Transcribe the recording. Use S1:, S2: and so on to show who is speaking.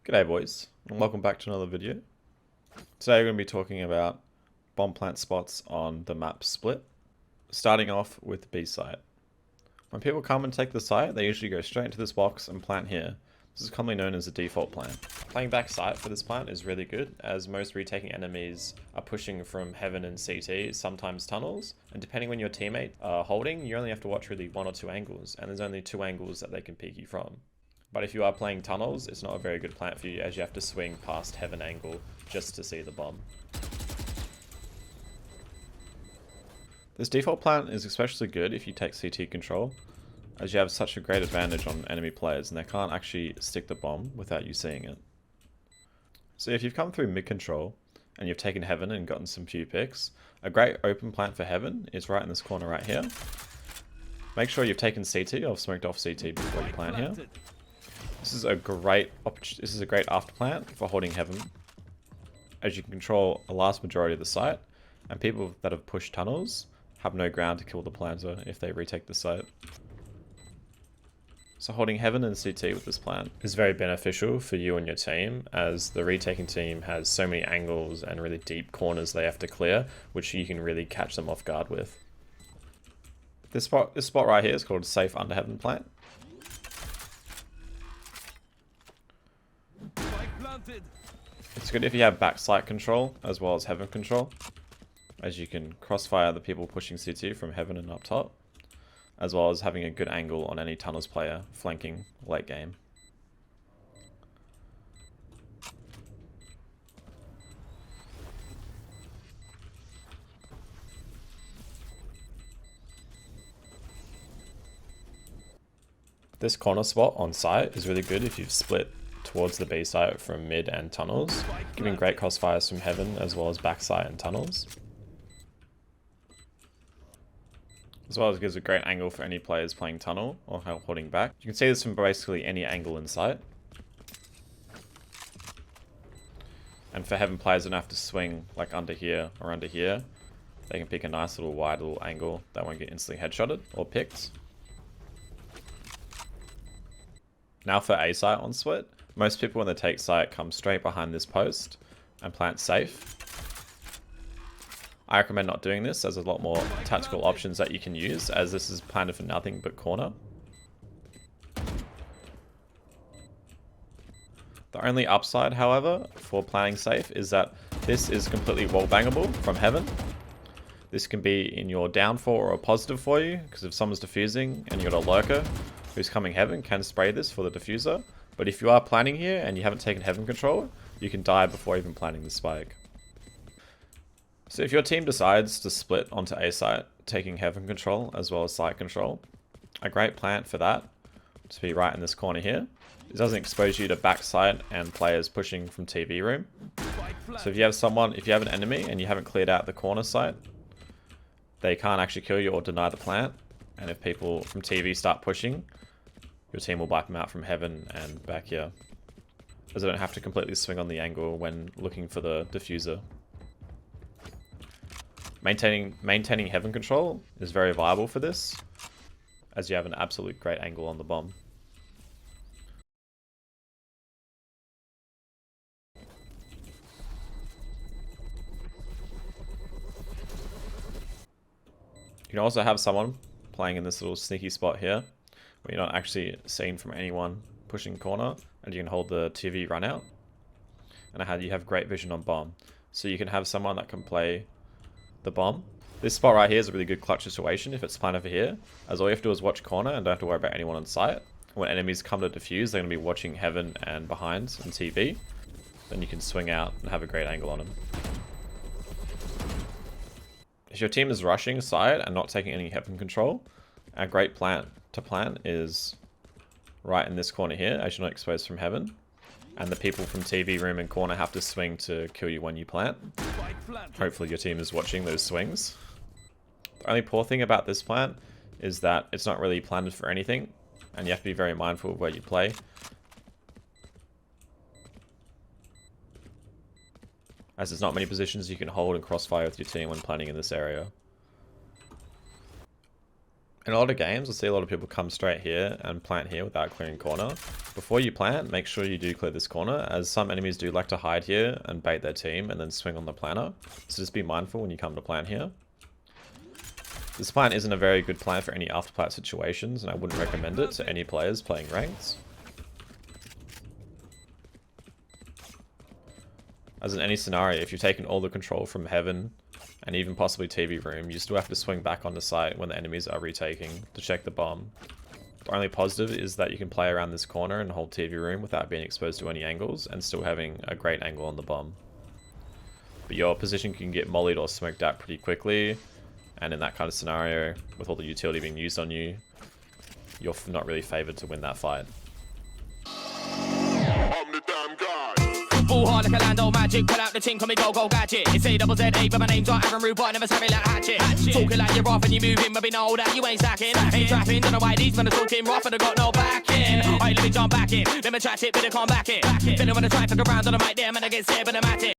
S1: G'day boys, and welcome back to another video. Today we're going to be talking about bomb plant spots on the map Split, starting off with B site. When people come and take the site, they usually go straight into this box and plant here. This is commonly known as the default plan. Playing back site for this plant is really good, as most retaking enemies are pushing from heaven and CT, sometimes tunnels, and depending when your teammate are holding, you only have to watch really one or two angles, and there's only two angles that they can peek you from. But if you are playing tunnels, it's not a very good plant for you, as you have to swing past heaven angle just to see the bomb. This default plant is especially good if you take CT control, as you have such a great advantage on enemy players and they can't actually stick the bomb without you seeing it. So if you've come through mid control and you've taken heaven and gotten some few picks, a great open plant for heaven is right in this corner right here. Make sure you've taken CT or smoked off CT before you plant here. This is a great after plant for holding heaven, as you can control a large majority of the site, and people that have pushed tunnels have no ground to kill the planter if they retake the site. So holding heaven and CT with this plant is very beneficial for you and your team, as the retaking team has so many angles and really deep corners they have to clear, which you can really catch them off guard with. This spot right here is called safe under heaven plant. It's good if you have backside control as well as heaven control, as you can crossfire the people pushing CT from heaven and up top, as well as having a good angle on any tunnels player flanking late game. This corner spot on site is really good if you've split towards the B site from mid and tunnels, giving great crossfires from heaven as well as backside and tunnels. As well as gives a great angle for any players playing tunnel or holding back. You can see this from basically any angle in sight. And for heaven players that don't have to swing like under here or under here, they can pick a nice little wide little angle that won't get instantly headshotted or picked. Now for A site on Split. Most people when they take site come straight behind this post and plant safe. I recommend not doing this, as there's a lot more tactical options that you can use, as this is planted for nothing but corner. The only upside, however, for planting safe is that this is completely wall bangable from heaven. This can be in your downfall or a positive for you, because if someone's defusing and you've got a lurker who's coming heaven, can spray this for the diffuser. But if you are planning here and you haven't taken heaven control, you can die before even planting the spike. So if your team decides to split onto A site, taking heaven control as well as site control, a great plant for that to be right in this corner here. It doesn't expose you to backside and players pushing from TV room. So if you have an enemy and you haven't cleared out the corner site, they can't actually kill you or deny the plant. And if people from TV start pushing, your team will wipe them out from heaven and back here, as they don't have to completely swing on the angle when looking for the diffuser. Maintaining heaven control is very viable for this, as you have an absolute great angle on the bomb. You can also have someone playing in this little sneaky spot here, where you're not actually seen from anyone pushing corner, and you can hold the TV run out. And you have great vision on bomb. So you can have someone that can play the bomb. This spot right here is a really good clutch situation if it's planted over here, as all you have to do is watch corner and don't have to worry about anyone on site. When enemies come to defuse, they're going to be watching heaven and behind and TV. Then you can swing out and have a great angle on them. If your team is rushing side and not taking any heaven control, a great plant to plant is right in this corner here, as you're not exposed from heaven. And the people from TV room and corner have to swing to kill you when you plant. Hopefully your team is watching those swings. The only poor thing about this plant is that it's not really planted for anything, and you have to be very mindful of where you play. As there's not many positions you can hold and crossfire with your team when planting in this area. In a lot of games, I see a lot of people come straight here and plant here without clearing corner. Before you plant, make sure you do clear this corner, as some enemies do like to hide here and bait their team and then swing on the planter. So just be mindful when you come to plant here. This plant isn't a very good plant for any after plant situations, and I wouldn't recommend it to any players playing ranked. As in any scenario, if you've taken all the control from Heaven, and even possibly TV room, you still have to swing back onto site when the enemies are retaking to check the bomb. The only positive is that you can play around this corner and hold TV room without being exposed to any angles and still having a great angle on the bomb. But your position can get mollied or smoked out pretty quickly, and in that kind of scenario, with all the utility being used on you, you're not really favored to win that fight.
S2: Ball hard like a Lando magic, pull out the tin, call me go gadget. It's A-double-Z-A, but my name's not Aaron Rude, but I never savvy like hatchet. Talking like you're off and you're moving, but we know that you ain't stacking. Ain't trapping, don't know why these men are talking rough and I got no backing. Alright, let me jump back in, let me chat it, better come back in. Feeling when I try to fuck around on the mic there, man, I get scared, but I'm at it.